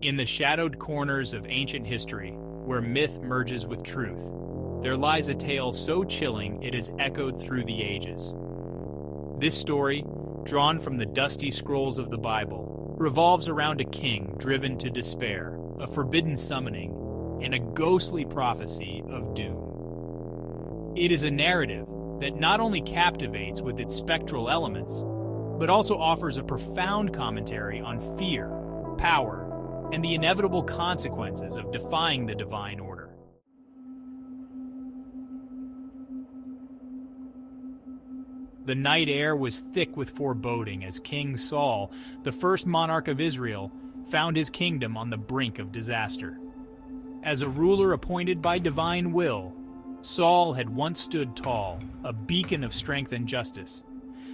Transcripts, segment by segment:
In the shadowed corners of ancient history, where myth merges with truth, there lies a tale so chilling it has echoed through the ages. This story, drawn from the dusty scrolls of the Bible, revolves around a king driven to despair, a forbidden summoning, and a ghostly prophecy of doom. It is a narrative that not only captivates with its spectral elements, but also offers a profound commentary on fear, power, and the inevitable consequences of defying the divine order. The night air was thick with foreboding as King Saul, the first monarch of Israel, found his kingdom on the brink of disaster. As a ruler appointed by divine will, Saul had once stood tall, a beacon of strength and justice.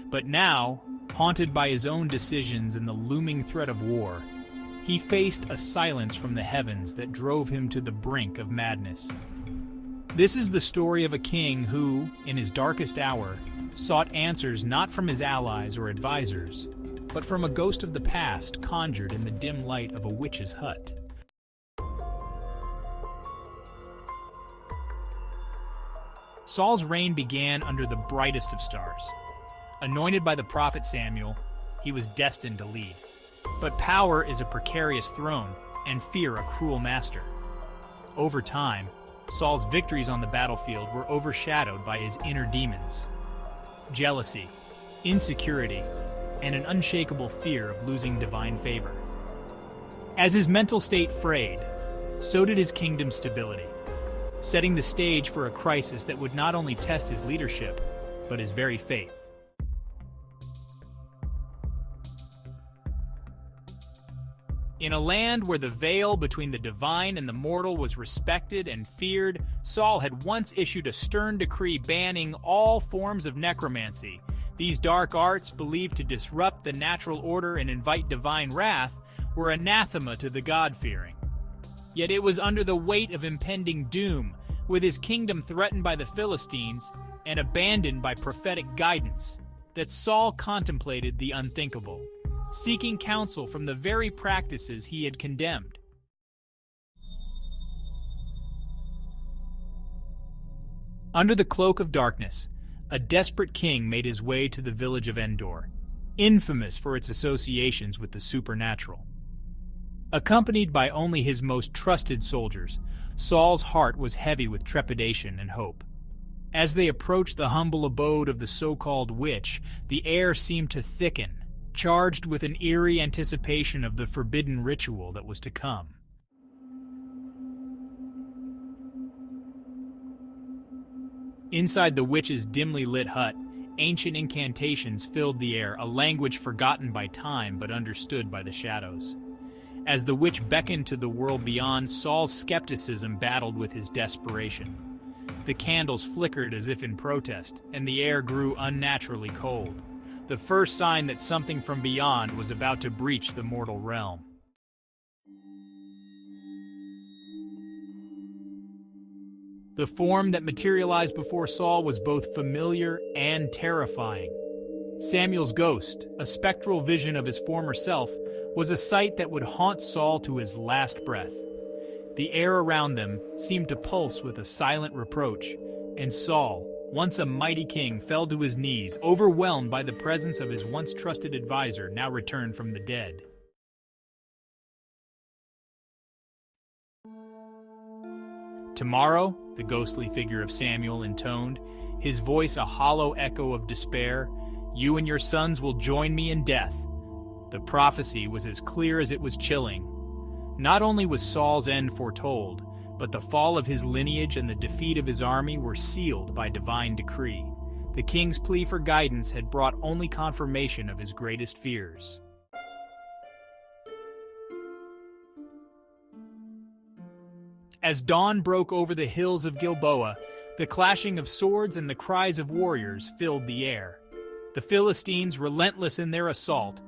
But now, haunted by his own decisions and the looming threat of war, he faced a silence from the heavens that drove him to the brink of madness. This is the story of a king who, in his darkest hour, sought answers not from his allies or advisors, but from a ghost of the past conjured in the dim light of a witch's hut. Saul's reign began under the brightest of stars. Anointed by the prophet Samuel, he was destined to lead. But power is a precarious throne, and fear a cruel master. Over time, Saul's victories on the battlefield were overshadowed by his inner demons: jealousy, insecurity, and an unshakable fear of losing divine favor. As his mental state frayed, so did his kingdom's stability, setting the stage for a crisis that would not only test his leadership, but his very faith. In a land where the veil between the divine and the mortal was respected and feared, Saul had once issued a stern decree banning all forms of necromancy. These dark arts, believed to disrupt the natural order and invite divine wrath, were anathema to the God-fearing. Yet it was under the weight of impending doom, with his kingdom threatened by the Philistines and abandoned by prophetic guidance, that Saul contemplated the unthinkable, seeking counsel from the very practices he had condemned. Under the cloak of darkness, a desperate king made his way to the village of Endor, infamous for its associations with the supernatural. Accompanied by only his most trusted soldiers, Saul's heart was heavy with trepidation and hope. As they approached the humble abode of the so-called witch, the air seemed to thicken, charged with an eerie anticipation of the forbidden ritual that was to come. Inside the witch's dimly lit hut, ancient incantations filled the air, a language forgotten by time but understood by the shadows. As the witch beckoned to the world beyond, Saul's skepticism battled with his desperation. The candles flickered as if in protest, and the air grew unnaturally cold, the first sign that something from beyond was about to breach the mortal realm. The form that materialized before Saul was both familiar and terrifying. Samuel's ghost, a spectral vision of his former self, was a sight that would haunt Saul to his last breath. The air around them seemed to pulse with a silent reproach, and Saul, once a mighty king, fell to his knees, overwhelmed by the presence of his once trusted advisor, now returned from the dead. "Tomorrow," the ghostly figure of Samuel intoned, his voice a hollow echo of despair, "you and your sons will join me in death." The prophecy was as clear as it was chilling. Not only was Saul's end foretold, but the fall of his lineage and the defeat of his army were sealed by divine decree. The king's plea for guidance had brought only confirmation of his greatest fears. As dawn broke over the hills of Gilboa, the clashing of swords and the cries of warriors filled the air. The Philistines, relentless in their assault,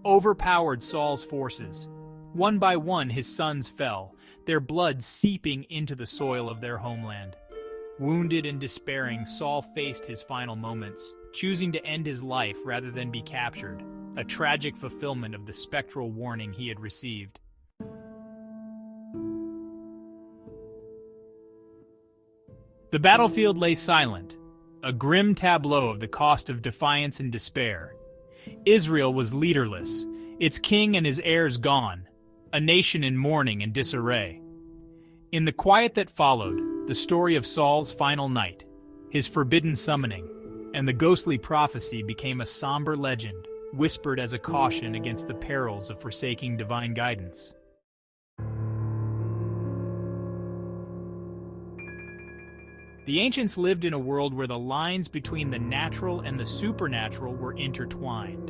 overpowered Saul's forces. One by one his sons fell, their blood seeping into the soil of their homeland. Wounded and despairing, Saul faced his final moments, choosing to end his life rather than be captured, a tragic fulfillment of the spectral warning he had received. The battlefield lay silent, a grim tableau of the cost of defiance and despair. Israel was leaderless, its king and his heirs gone, a nation in mourning and disarray. In the quiet that followed, the story of Saul's final night, his forbidden summoning, and the ghostly prophecy became a somber legend, whispered as a caution against the perils of forsaking divine guidance. The ancients lived in a world where the lines between the natural and the supernatural were intertwined.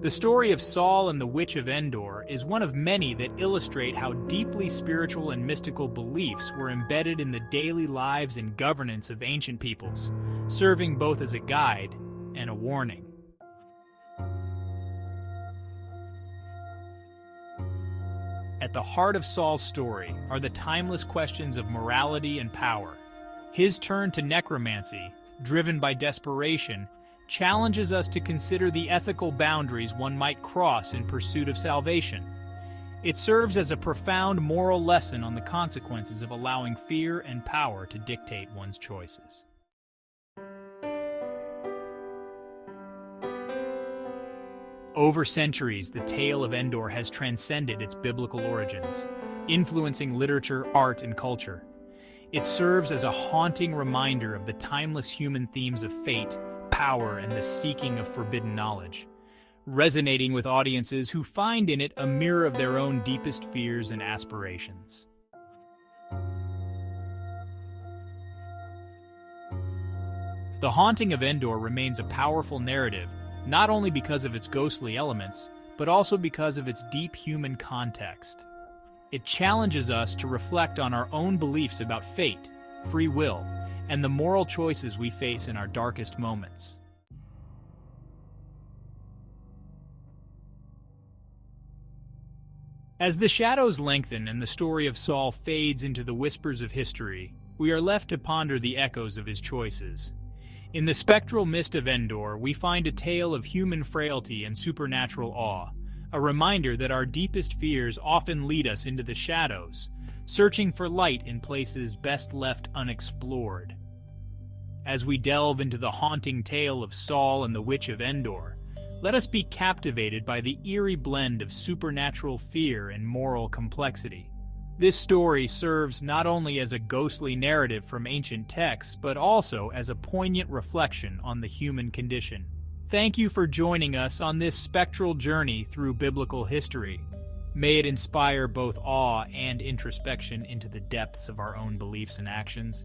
The story of Saul and the Witch of Endor is one of many that illustrate how deeply spiritual and mystical beliefs were embedded in the daily lives and governance of ancient peoples, serving both as a guide and a warning. At the heart of Saul's story are the timeless questions of morality and power. His turn to necromancy, driven by desperation, challenges us to consider the ethical boundaries one might cross in pursuit of salvation. It serves as a profound moral lesson on the consequences of allowing fear and power to dictate one's choices. Over centuries, the tale of Endor has transcended its biblical origins, influencing literature, art, and culture. It serves as a haunting reminder of the timeless human themes of fate, power, and the seeking of forbidden knowledge, resonating with audiences who find in it a mirror of their own deepest fears and aspirations. The Haunting of Endor remains a powerful narrative, not only because of its ghostly elements, but also because of its deep human context. It challenges us to reflect on our own beliefs about fate, free will, and the moral choices we face in our darkest moments. As the shadows lengthen and the story of Saul fades into the whispers of history, we are left to ponder the echoes of his choices. In the spectral mist of Endor, we find a tale of human frailty and supernatural awe, a reminder that our deepest fears often lead us into the shadows, searching for light in places best left unexplored. As we delve into the haunting tale of Saul and the Witch of Endor, let us be captivated by the eerie blend of supernatural fear and moral complexity. This story serves not only as a ghostly narrative from ancient texts, but also as a poignant reflection on the human condition. Thank you for joining us on this spectral journey through biblical history. May it inspire both awe and introspection into the depths of our own beliefs and actions.